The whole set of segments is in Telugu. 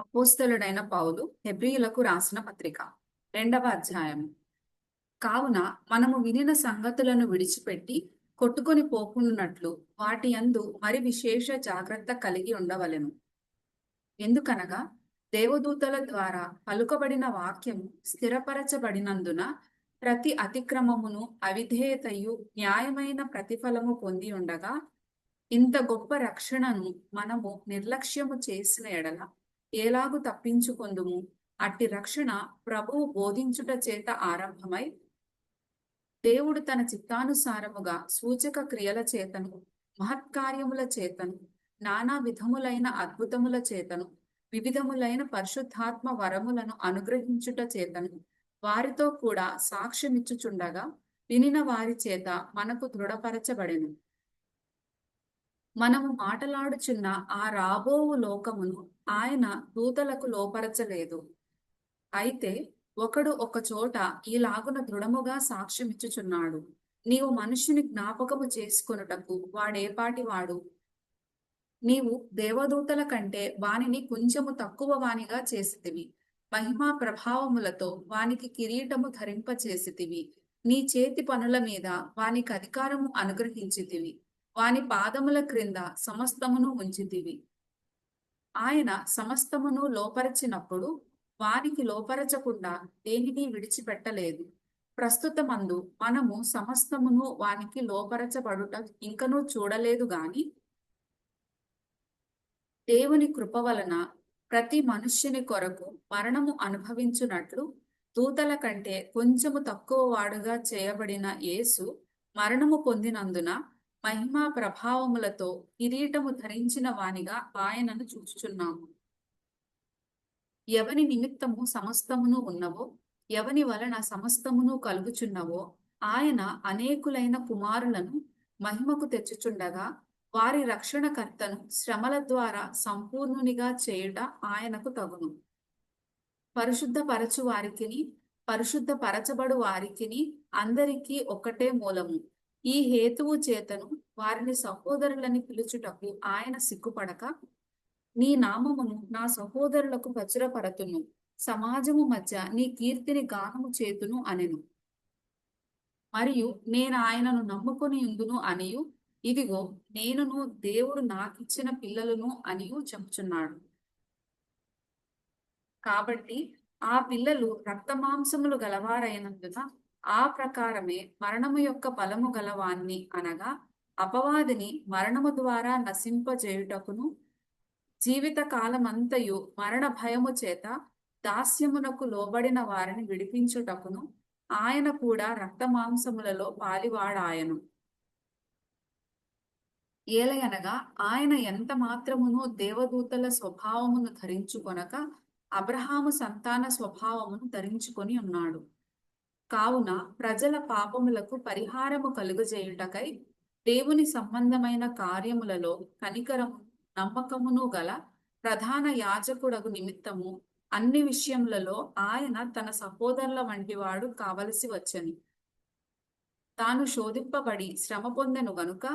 అపోస్తలుడైన పౌలు హెబ్రీయులకు రాసిన పత్రిక 2వ అధ్యాయము. కావున మనము వినిన సంగతులను విడిచిపెట్టి కొట్టుకొని పోకున్నట్లు వాటి యందు మరి విశేష జాగ్రత్త కలిగి ఉండవలెను. ఎందుకనగా దేవదూతల ద్వారా పలుకబడిన వాక్యము స్థిరపరచబడినందున ప్రతి అతిక్రమమును అవిధేయతయు న్యాయమైన ప్రతిఫలము పొంది ఉండగా, ఇంత గొప్ప రక్షణను మనము నిర్లక్ష్యము చేసిన ఎడల ఎలాగు తప్పించుకొందుము? అట్టి రక్షణ ప్రభువు బోధించుట చేత ఆరంభమై దేవుడు తన చిత్తానుసారముగా సూచక క్రియల చేతను మహత్కార్యముల చేతను నానా విధములైన అద్భుతముల చేతను వివిధములైన పరిశుద్ధాత్మ వరములను అనుగ్రహించుట చేతను వారితో కూడా సాక్ష్యమిచ్చుచుండగా వినిన వారి చేత మనకు దృఢపరచబడెను. మనము మాటలాడుచున్న ఆ రాబోవు లోకమును ఆయన దూతలకు లోపరచలేదు. అయితే ఒకడు ఒక చోట ఈలాగున దృఢముగా సాక్ష్యమిచ్చుచున్నాడు, నీవు మనుష్యుని జ్ఞాపకము చేసుకొనుటకు వాడేపాటి వాడు? నీవు దేవదూతల కంటే వానిని కొంచెము తక్కువ వానిగా చేసితివి. మహిమా ప్రభావములతో వానికి కిరీటము ధరింపచేసితివి. నీ చేతి పనుల మీద వానికి అధికారము అనుగ్రహించితివి. వాని పాదముల క్రింద సమస్తమును ఉంచితివి. ఆయన సమస్తమును లోపరచినప్పుడు వానికి లోపరచకుండా దేనిని విడిచిపెట్టలేదు. ప్రస్తుతమందు మనము సమస్తమును వానికి లోపరచబడుట ఇంకనూ చూడలేదు గాని, దేవుని కృప వలన ప్రతి మనుష్యుని కొరకు మరణము అనుభవించున్నట్లు దూతల కంటే కొంచెము తక్కువ వాడుగా చేయబడిన యేసు మరణము పొందినందున మహిమా ప్రభావములతో కిరీటము ధరించిన వానిగా ఆయనను చూచుచున్నాము. ఎవని నిమిత్తము సమస్తమును ఉన్నవో, ఎవని వలన సమస్తమును కలుగుచున్నవో ఆయన అనేకులైన కుమారులను మహిమకు తెచ్చుచుండగా వారి రక్షణకర్తను శ్రమల ద్వారా సంపూర్ణునిగా చేయుట ఆయనకు తగును. పరిశుద్ధపరచు వారికిని పరిశుద్ధపరచబడు వారికిని అందరికీ ఒక్కటే మూలము. ఈ హేతువు చేతను వారిని సహోదరులని పిలుచుటకు ఆయన సిగ్గుపడక, నీ నామమును నా సహోదరులకు ప్రచురపరతును, సమాజము మధ్య నీ కీర్తిని గానము చేతును అనెను. మరియు నేను ఆయనను నమ్ముకొని ఉందును అనియు, ఇదిగో నేనును దేవుడు నాకిచ్చిన పిల్లలను అనియు చెప్పుచున్నాడు. కాబట్టి ఆ పిల్లలు రక్తమాంసములు గలవారైనందున ఆ ప్రకారమే మరణము యొక్క బలము గలవాన్ని అనగా అపవాదిని మరణము ద్వారా నశింపజేయుటకును, జీవిత కాలమంతయు మరణ భయము చేత దాస్యమునకు లోబడిన వారిని విడిపించుటకును ఆయన కూడా రక్తమాంసములలో పాలివాడాయను. ఏలయనగా ఆయన ఎంత మాత్రమును దేవదూతల స్వభావమును ధరించుకొనక అబ్రహాము సంతాన స్వభావమును ధరించుకొని ఉన్నాడు. కావున ప్రజల పాపములకు పరిహారము కలుగజేయుటకై దేవుని సంబంధమైన కార్యములలో కనికరము నమ్మకమును గల ప్రధాన యాజకుడగు నిమిత్తము అన్ని విషయములలో ఆయన తన సహోదరుల వంటివాడు కావలసి వచ్చెను. తాను శోధింపబడి శ్రమ పొందెను గనుక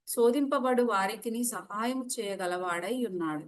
శోధింపబడు వారికిని సహాయం చేయగలవాడై ఉన్నాడు.